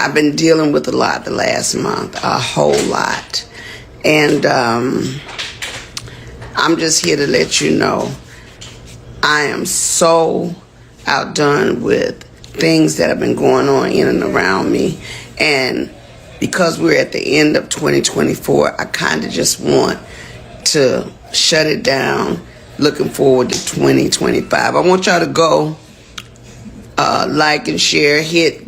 I've been dealing with a lot the last month, a whole lot. And I'm just here to let you know I am so outdone with things that have been going on in and around me. And because we're at the end of 2024, I kind of just want to shut it down, looking forward to 2025. I want y'all to go like and share,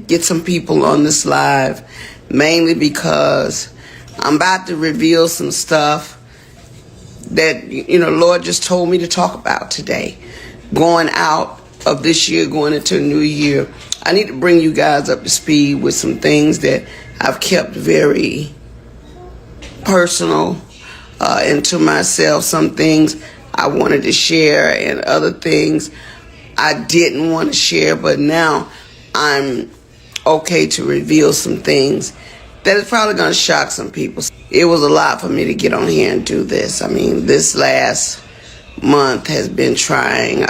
get some people on this live, mainly because I'm about to reveal some stuff that, Lord just told me to talk about today. Going out of this year, going into a new year, I need to bring you guys up to speed with some things that I've kept very personal and to myself. Some things I wanted to share and other things I didn't want to share, but now I'm okay to reveal some things that is probably going to shock some people. It was a lot for me to get on here and do this. I mean, this last month has been trying.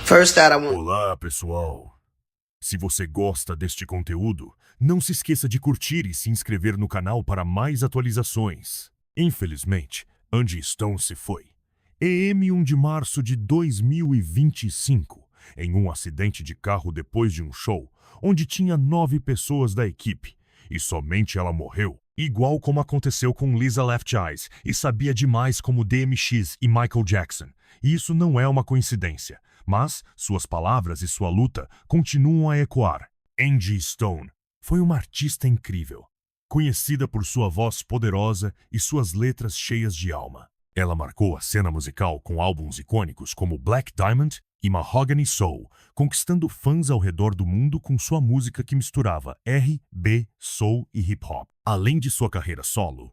First out, I want... Olá, pessoal. Se você gosta deste conteúdo, não se esqueça de curtir e se inscrever no canal para mais atualizações. Infelizmente, Angie Stone se foi. Em 1 de março de 2025, em um acidente de carro depois de um show, onde tinha 9 pessoas da equipe, e somente ela morreu, igual como aconteceu com Lisa Left Eyes, e sabia demais como DMX e Michael Jackson. E isso não é uma coincidência, mas suas palavras e sua luta continuam a ecoar. Angie Stone foi uma artista incrível, conhecida por sua voz poderosa e suas letras cheias de alma. Ela marcou a cena musical com álbuns icônicos como Black Diamond e Mahogany Soul, conquistando fãs ao redor do mundo com sua música que misturava R&B, soul e hip-hop. Além de sua carreira solo,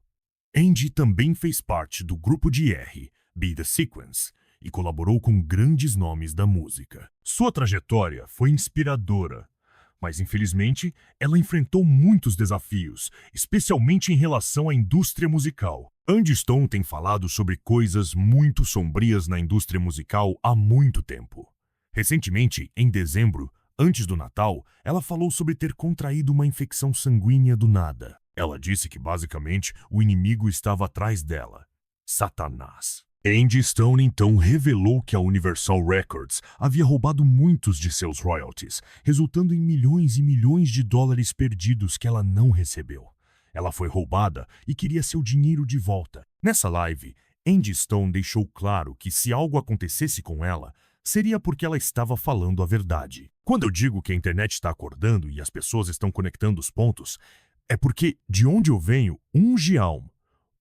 Angie também fez parte do grupo de R, Be The Sequence, e colaborou com grandes nomes da música. Sua trajetória foi inspiradora, mas infelizmente ela enfrentou muitos desafios, especialmente em relação à indústria musical. Angie Stone tem falado sobre coisas muito sombrias na indústria musical há muito tempo. Recentemente, em dezembro, antes do Natal, ela falou sobre ter contraído uma infecção sanguínea do nada. Ela disse que basicamente o inimigo estava atrás dela, Satanás. Angie Stone então revelou que a Universal Records havia roubado muitos de seus royalties, resultando em milhões e milhões de dólares perdidos que ela não recebeu. Ela foi roubada e queria seu dinheiro de volta. Nessa live, Angie Stone deixou claro que se algo acontecesse com ela, seria porque ela estava falando a verdade. Quando eu digo que a internet está acordando e as pessoas estão conectando os pontos, é porque, de onde eu venho, 1 geal,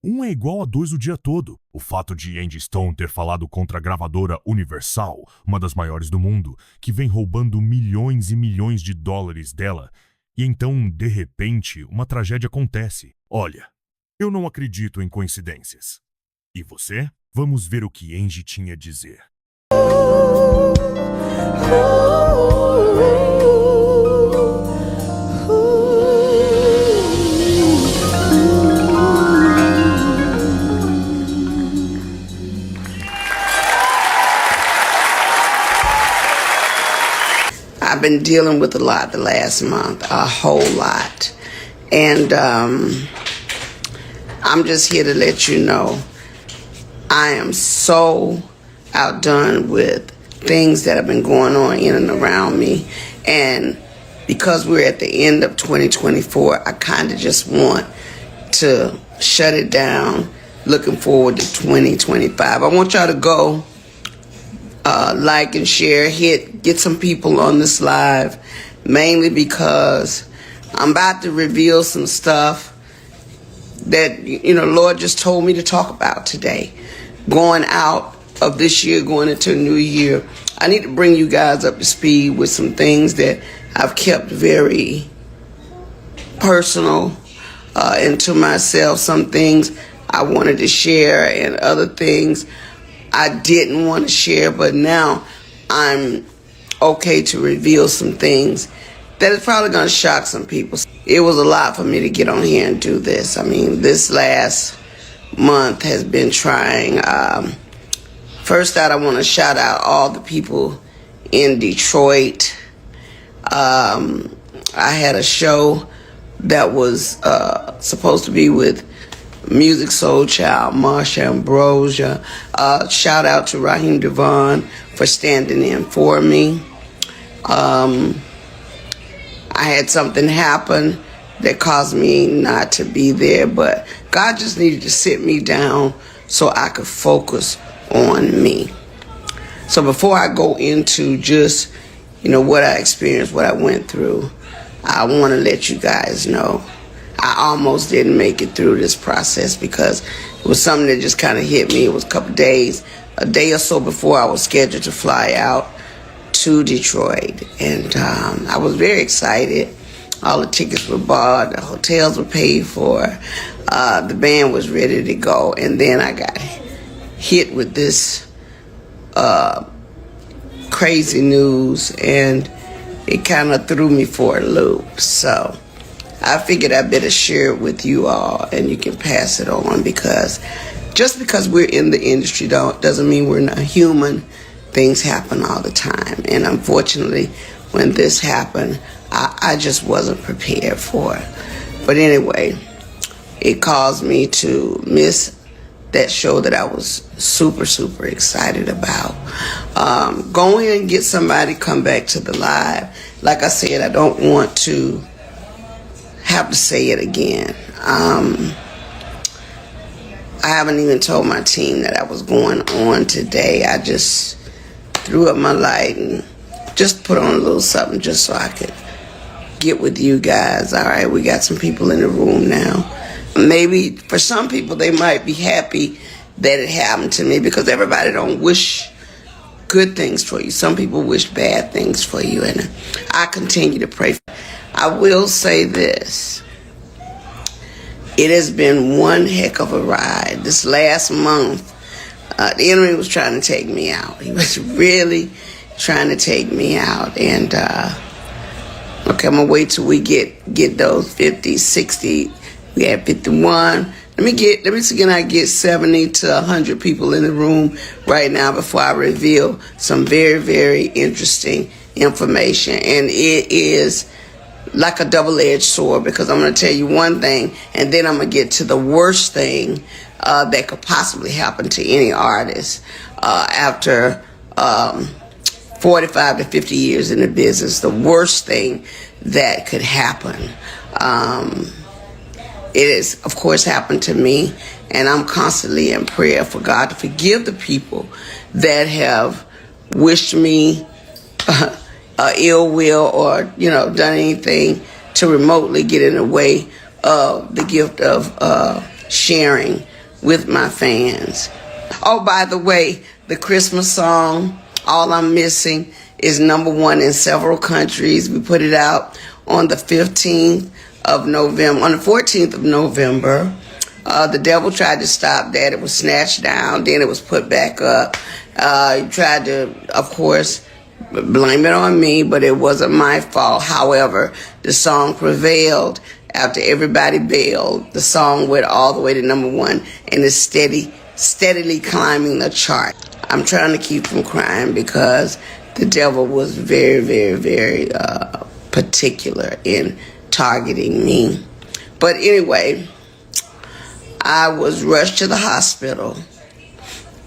1 é igual a 2 o dia todo. O fato de Angie Stone ter falado contra a gravadora Universal, uma das maiores do mundo, que vem roubando milhões e milhões de dólares dela, e então, de repente, uma tragédia acontece. Olha, eu não acredito em coincidências. E você? Vamos ver o que Angie tinha a dizer. I've been dealing with a lot the last month, a whole lot. And I'm just here to let you know I am so outdone with things that have been going on in and around me. And because we're at the end of 2024, I kind of just want to shut it down, looking forward to 2025. I want y'all to go like and share, get some people on this live, mainly because I'm about to reveal some stuff that, Lord just told me to talk about today. Going out of this year, going into a new year, I need to bring you guys up to speed with some things that I've kept very personal and to myself. Some things I wanted to share and other things I didn't want to share, but now I'm okay to reveal some things that is probably going to shock some people. It was a lot for me to get on here and do this. I mean, this last month has been trying. First out, I want to shout out all the people in Detroit. I had a show that was supposed to be with Music Soul Child, Marsha Ambrosia. Shout out to Raheem Devon for standing in for me. I had something happen that caused me not to be there, but God just needed to sit me down so I could focus on me. So before I go into just, what I experienced, what I went through, I want to let you guys know I almost didn't make it through this process because it was something that just kind of hit me. It was a day or so before I was scheduled to fly out to Detroit. And I was very excited. All the tickets were bought, the hotels were paid for, the band was ready to go. And then I got hit with this crazy news, and it kind of threw me for a loop. So I figured I better share it with you all, and you can pass it on, because just because we're in the industry doesn't mean we're not human. Things happen all the time, and unfortunately, when this happened, I just wasn't prepared for it. But anyway, it caused me to miss that show that I was super, super excited about. Go in and get somebody, come back to the live. Like I said, I don't want to have to say it again. I haven't even told my team that I was going on today. I just threw up my light and just put on a little something just so I could get with you guys. All right, we got some people in the room now. Maybe for some people, they might be happy that it happened to me, because everybody don't wish good things for you. Some people wish bad things for you, and I continue to pray. I will say this. It has been one heck of a ride. This last month, the enemy was trying to take me out. He was really trying to take me out. And, okay, I'm going to wait till we get those 50, 60. We had 51. Let me see, can I get 70 to 100 people in the room right now before I reveal some very, very interesting information. And it is like a double-edged sword, because I'm going to tell you one thing, and then I'm going to get to the worst thing that could possibly happen to any artist after 45 to 50 years in the business. The worst thing that could happen. It has, of course, happened to me, and I'm constantly in prayer for God to forgive the people that have wished me ill will, or, done anything to remotely get in the way of the gift of sharing with my fans. Oh, by the way, the Christmas song, All I'm Missing, is #1 in several countries. We put it out on the 15th of November, on the 14th of November. The devil tried to stop that. It was snatched down. Then it was put back up. He tried to, of course, blame it on me, but it wasn't my fault. However, the song prevailed. After everybody bailed, the song went all the way to #1 and is steadily climbing the chart. I'm trying to keep from crying because the devil was very, very, very particular in targeting me. But anyway, I was rushed to the hospital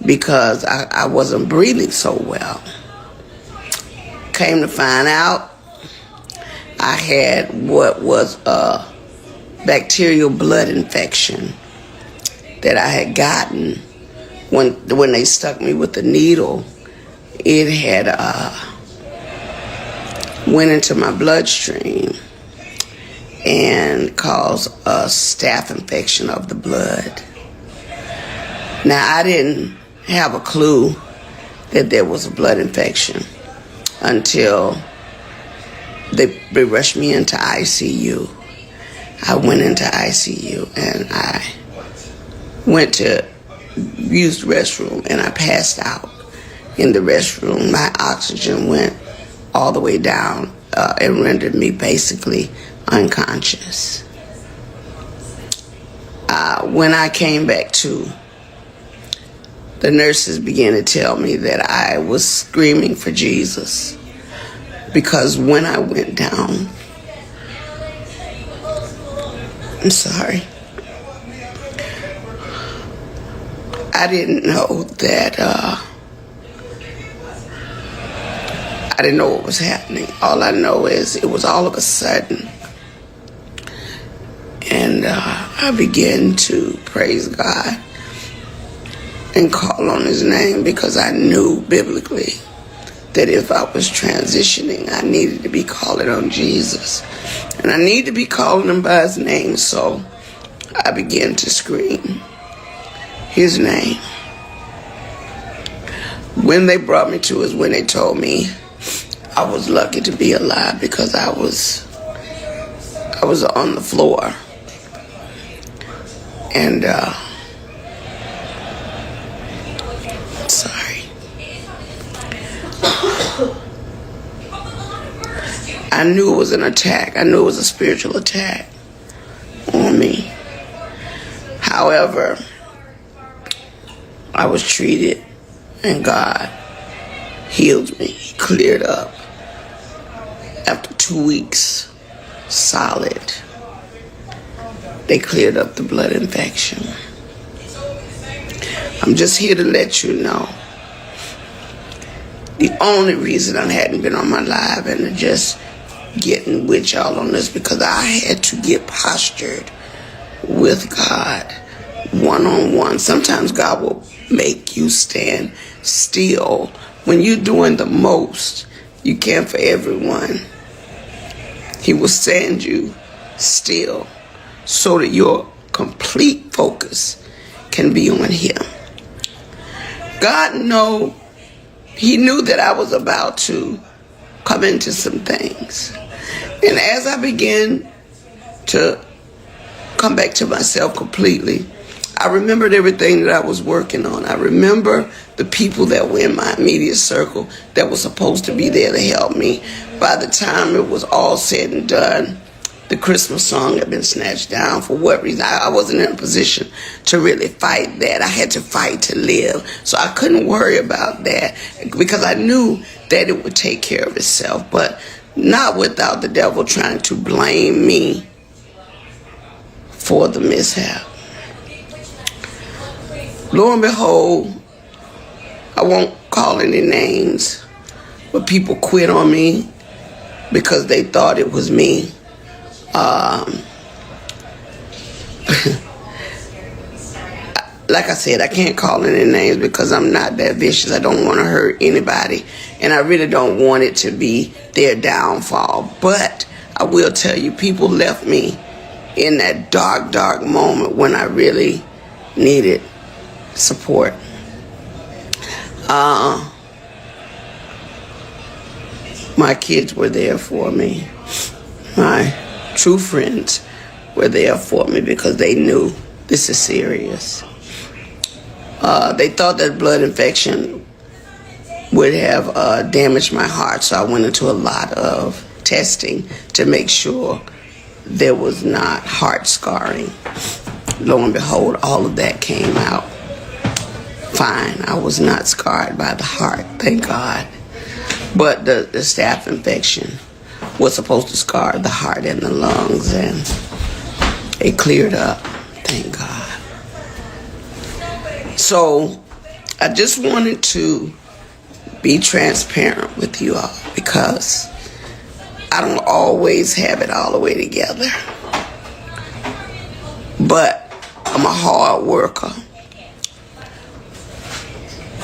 because I wasn't breathing so well. Came to find out, I had what was a bacterial blood infection that I had gotten when they stuck me with the needle. It had went into my bloodstream and caused a staph infection of the blood. Now, I didn't have a clue that there was a blood infection until they rushed me into ICU. I went into ICU and I went to use the restroom and I passed out in the restroom. My oxygen went all the way down and rendered me basically unconscious. When I came back to, the nurses began to tell me that I was screaming for Jesus, because when I went down I'm sorry. I didn't know that, I didn't know what was happening. All I know is it was all of a sudden. And I began to praise God and call on his name because I knew biblically that if I was transitioning, I needed to be calling on Jesus. And I need to be calling him by his name. So I began to scream his name. When they brought me to us, when they told me I was lucky to be alive because I was on the floor. And sorry. I knew it was an attack. I knew it was a spiritual attack on me. However, I was treated and God healed me. He cleared up. After 2 weeks, solid, they cleared up the blood infection. I'm just here to let you know the only reason I hadn't been on my live and just getting with y'all on this because I had to get postured with God one-on-one. Sometimes God will make you stand still when you're doing the most you can for everyone. He will stand you still so that your complete focus can be on him. God he knew that I was about to come into some things. And as I began to come back to myself completely, I remembered everything that I was working on. I remember the people that were in my immediate circle that were supposed to be there to help me. By the time it was all said and done, the Christmas song had been snatched down. For what reason? I wasn't in a position to really fight that. I had to fight to live. So I couldn't worry about that because I knew that it would take care of itself, but not without the devil trying to blame me for the mishap. Lo and behold, I won't call any names, but people quit on me because they thought it was me. Like I said, I can't call any names because I'm not that vicious. I don't want to hurt anybody, and I really don't want it to be their downfall. But I will tell you, people left me in that dark, dark moment when I really needed support. My kids were there for me. My true friends were there for me because they knew this is serious. They thought that blood infection would have damaged my heart, so I went into a lot of testing to make sure there was not heart scarring. Lo and behold, all of that came out fine. I was not scarred by the heart, thank God. But the staph infection was supposed to scar the heart and the lungs, and it cleared up, thank God. So I just wanted to be transparent with you all because I don't always have it all the way together. But I'm a hard worker.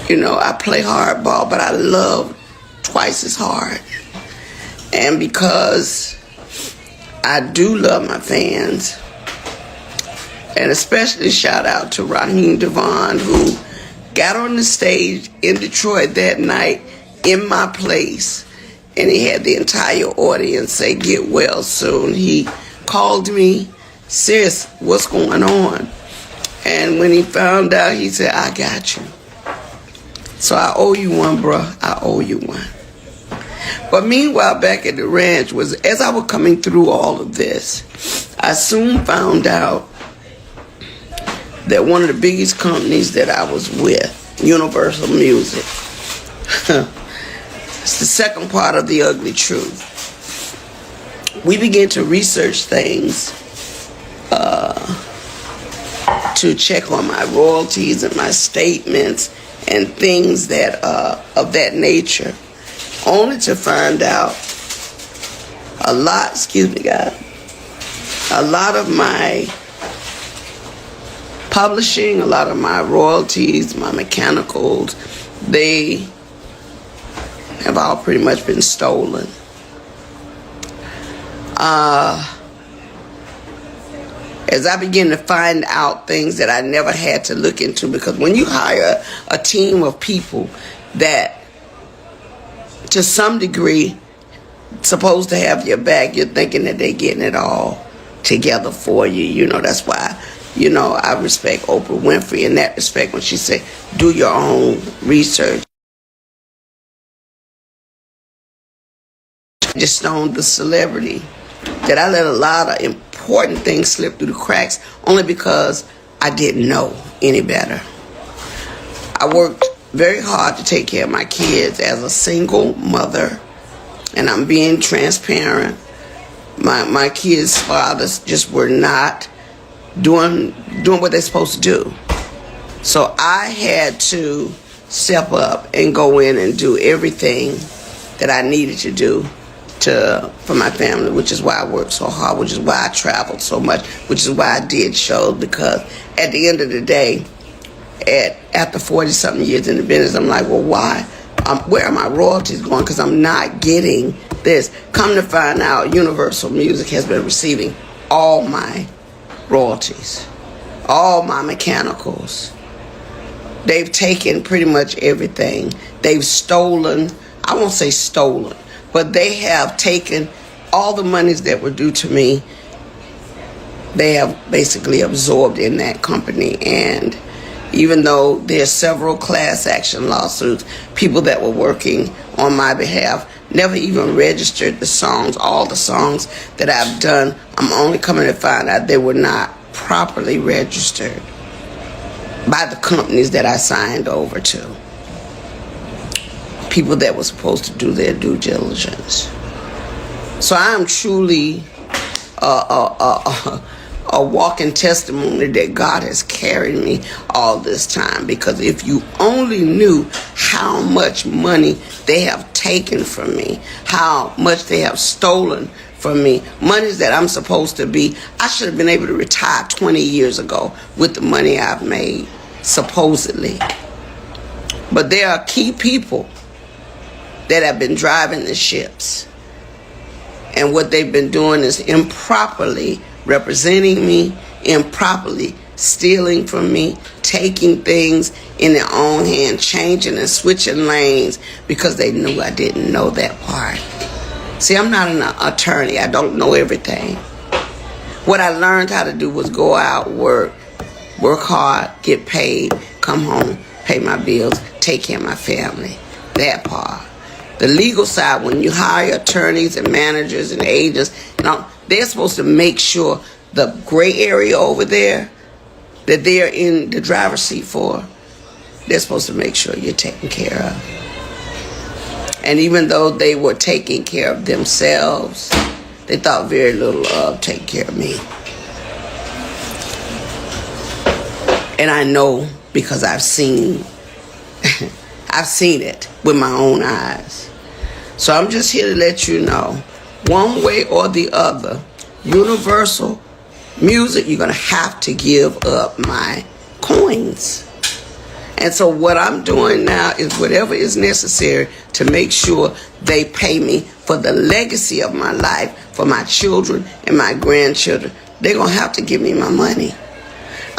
You know, I play hardball, but I love twice as hard. And because I do love my fans, and especially shout out to Raheem Devon, who got on the stage in Detroit that night in my place, and he had the entire audience say, "Get well soon." He called me, "Sis, what's going on?" And when he found out, he said, "I got you." So I owe you one, bruh. I owe you one. But meanwhile, back at the ranch, as I was coming through all of this, I soon found out that one of the biggest companies that I was with, Universal Music, it's the second part of the ugly truth. We began to research things to check on my royalties and my statements and things that of that nature, only to find out a lot, excuse me guys, a lot of my publishing, a lot of my royalties, my mechanicals, they have all pretty much been stolen. As I begin to find out things that I never had to look into, because when you hire a team of people that to some degree supposed to have your back, you're thinking that they're getting it all together for you. You know, that's why, you know, I respect Oprah Winfrey in that respect when she said, do your own research. Angie Stone, the celebrity, that I let a lot of important things slip through the cracks only because I didn't know any better. I worked very hard to take care of my kids as a single mother, and I'm being transparent. My kids' fathers just were not doing what they're supposed to do. So I had to step up and go in and do everything that I needed to do for my family, which is why I worked so hard, which is why I traveled so much, which is why I did shows, because at the end of the day, after 40-something years in the business, I'm like, well, why? Where are my royalties going? Because I'm not getting this. Come to find out, Universal Music has been receiving all my royalties, all my mechanicals. They've taken pretty much everything. They've stolen, I won't say stolen, but they have taken all the monies that were due to me. They have basically absorbed in that company. And even though there's several class action lawsuits, people that were working on my behalf never even registered the songs. All the songs that I've done, I'm only coming to find out they were not properly registered by the companies that I signed over to. People that were supposed to do their due diligence. So I am truly a walking testimony that God has carried me all this time. Because if you only knew how much money they have taken from me, how much they have stolen from me, monies that I'm supposed to be, I should have been able to retire 20 years ago with the money I've made, supposedly. But there are key people that have been driving the ships. And what they've been doing is improperly representing me, improperly stealing from me, taking things in their own hand, changing and switching lanes because they knew I didn't know that part. See, I'm not an attorney. I don't know everything. What I learned how to do was go out, work hard, get paid, come home, pay my bills, take care of my family. That part. The legal side, when you hire attorneys and managers and agents, they're supposed to make sure the gray area over there that they're in the driver's seat for, they're supposed to make sure you're taken care of. And even though they were taking care of themselves, they thought very little of taking care of me. And I know because I've seen it with my own eyes. So I'm just here to let you know, one way or the other, Universal Music, you're going to have to give up my coins. And so what I'm doing now is whatever is necessary to make sure they pay me for the legacy of my life, for my children and my grandchildren. They're going to have to give me my money.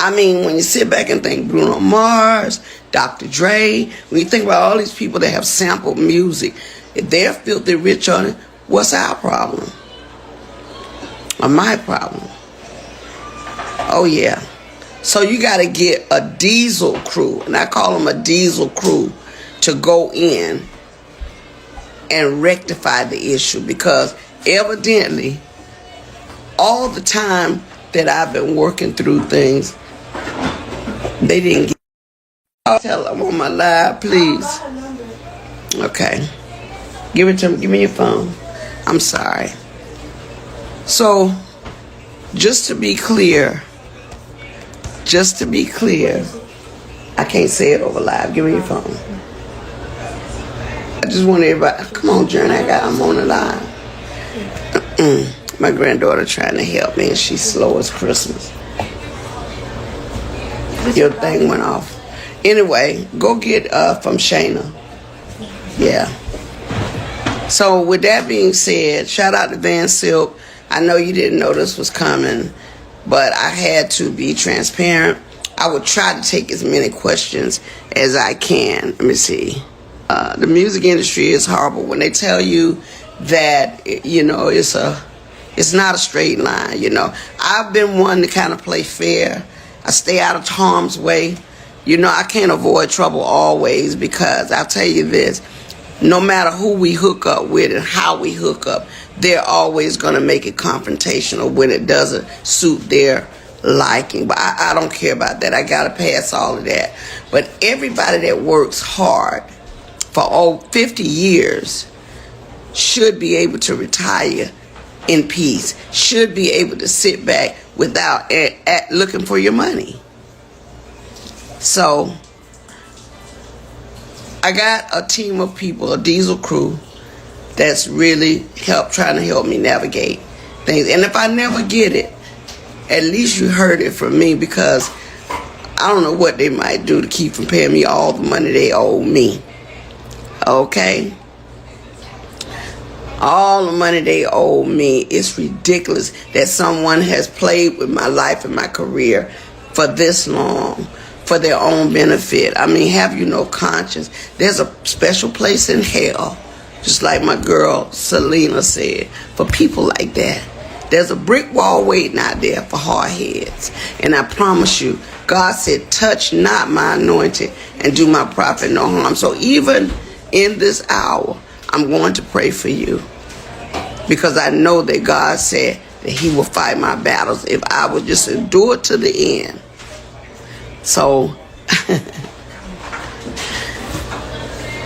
I mean, when you sit back and think Bruno Mars, Dr. Dre, when you think about all these people that have sampled music, if they're filthy rich on it, what's our problem? Or my problem? Oh, yeah. So you got to get a diesel crew, and I call them a diesel crew, to go in and rectify the issue, because evidently all the time that I've been working through things, they didn't get. I'll tell them on my live, please. Okay. Give it to me. Give me your phone. I'm sorry. So, just to be clear, just to be clear, I can't say it over live. Give me your phone. I just want everybody, come on, Journey, I'm on the line. My granddaughter trying to help me, and she's slow as Christmas. Your thing went off. Anyway, go get from Shayna. Yeah. So with that being said, shout out to Van Silk. I know you didn't know this was coming, but I had to be transparent. I would try to take as many questions as I can. Let me see. The music industry is horrible. When they tell you that, you know, it's not a straight line, you know. I've been one to kind of play fair. I stay out of harm's way. You know, I can't avoid trouble always, because I'll tell you this, no matter who we hook up with and how we hook up, they're always going to make it confrontational when it doesn't suit their liking. But I don't care about that. I got to pass all of that. But everybody that works hard for 50 years should be able to retire in peace, should be able to sit back without looking for your money. So I got a team of people, a diesel crew, that's really trying to help me navigate things. And if I never get it, at least you heard it from me, because I don't know what they might do to keep from paying me all the money they owe me. Okay? All the money they owe me. It's ridiculous that someone has played with my life and my career for this long, for their own benefit. I mean, have you no conscience? There's a special place in hell, just like my girl Selena said, for people like that. There's a brick wall waiting out there for hard heads. And I promise you, God said, touch not my anointed and do my prophet no harm. So even in this hour, I'm going to pray for you, because I know that God said that he will fight my battles if I would just endure to the end. So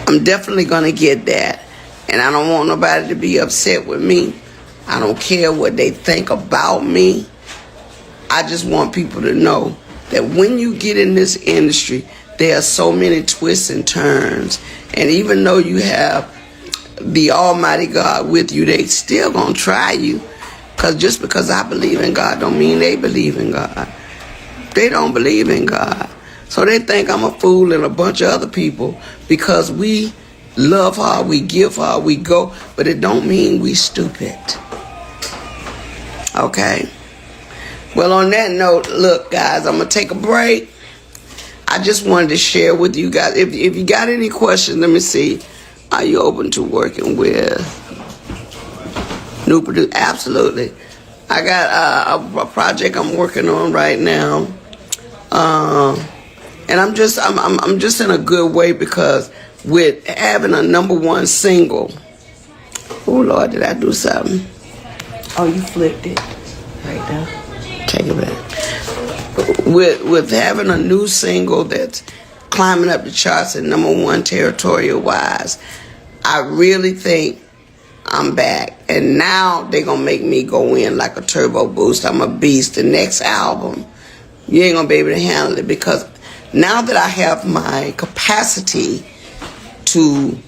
I'm definitely going to get that. And I don't want nobody to be upset with me. I don't care what they think about me. I just want people to know that when you get in this industry, there are so many twists and turns. And even though you have the Almighty God with you, they still gonna try you. Because just because I believe in God don't mean they believe in God. They don't believe in God. So they think I'm a fool and a bunch of other people, because we love hard, we give hard, we go, but it don't mean we stupid. Okay? Well, on that note, look, guys, I'm going to take a break. I just wanted to share with you guys. If you got any questions, let me see. Are you open to working with new producers? Absolutely. I got a project I'm working on right now. And I'm just in a good way, because with having a #1 single. Oh, Lord, did I do something? Oh, you flipped it right there. Take it back. With having a new single that's climbing up the charts at #1 territorial-wise, I really think I'm back. And now they're going to make me go in like a turbo boost. I'm a beast. The next album, you ain't going to be able to handle it, because now that I have my capacity to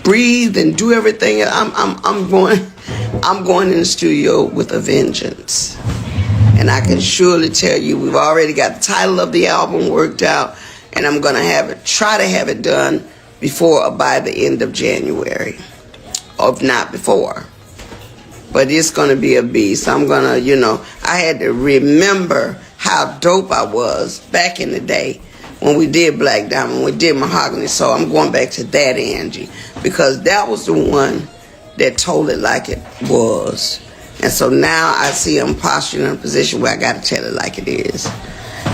breathe and do everything, I'm going in the studio with a vengeance. And I can surely tell you, we've already got the title of the album worked out, and I'm going to try to have it done by the end of January, or if not before. But it's going to be a beast. I'm going to, I had to remember how dope I was back in the day when we did Black Diamond, when we did Mahogany. So I'm going back to that Angie, because that was the one that told it like it was. And so now I see I'm posturing in a position where I got to tell it like it is.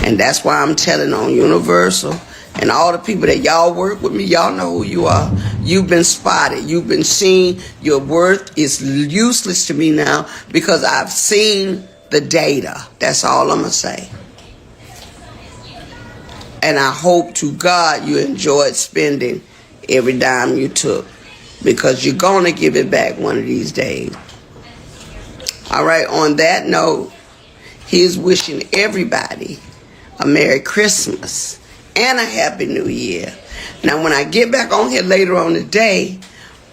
And that's why I'm telling on Universal. And all the people that y'all work with me, y'all know who you are. You've been spotted. You've been seen. Your worth is useless to me now, because I've seen the data. That's all I'm going to say. And I hope to God you enjoyed spending every dime you took, because you're going to give it back one of these days. All right, on that note, here's wishing everybody a Merry Christmas and a Happy New Year. Now, when I get back on here later on today,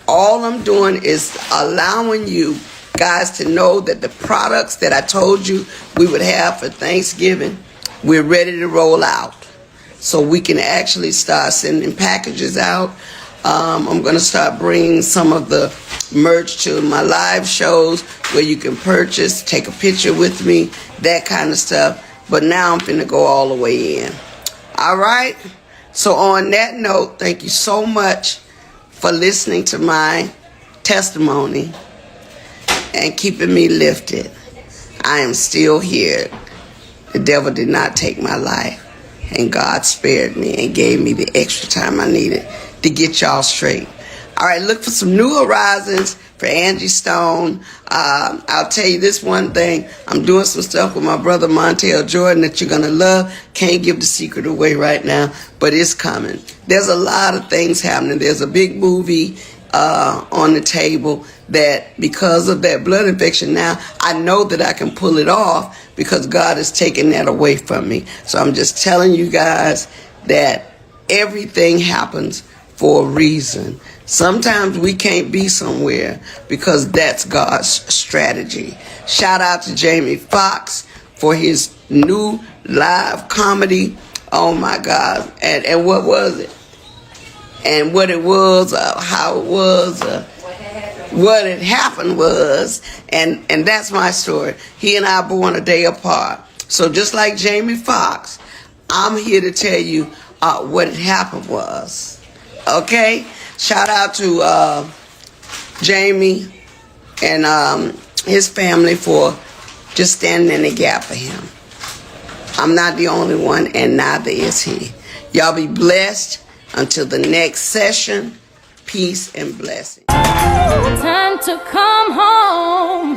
all I'm doing is allowing you guys to know that the products that I told you we would have for Thanksgiving, we're ready to roll out. So we can actually start sending packages out. I'm going to start bringing some of the merch to my live shows where you can purchase, take a picture with me, that kind of stuff. But now I'm finna go all the way in. All right? So on that note, thank you so much for listening to my testimony and keeping me lifted. I am still here. The devil did not take my life, and God spared me and gave me the extra time I needed to get y'all straight. All right, look for some new horizons for Angie Stone. I'll tell you this one thing. I'm doing some stuff with my brother Montel Jordan that you're going to love. Can't give the secret away right now, but it's coming. There's a lot of things happening. There's a big movie on the table that because of that blood infection now, I know that I can pull it off because God has taken that away from me. So I'm just telling you guys that everything happens for a reason. Sometimes we can't be somewhere because that's God's strategy. Shout out to Jamie Foxx for his new live comedy. Oh my God. And what was it? And what it was, how it was, what had happened was, and that's my story. He and I were born a day apart. So just like Jamie Foxx, I'm here to tell you what had happened was. Okay? Shout out to Jamie and his family for just standing in the gap for him. I'm not the only one, and neither is he. Y'all be blessed. Until the next session, peace and blessing. Time to come home.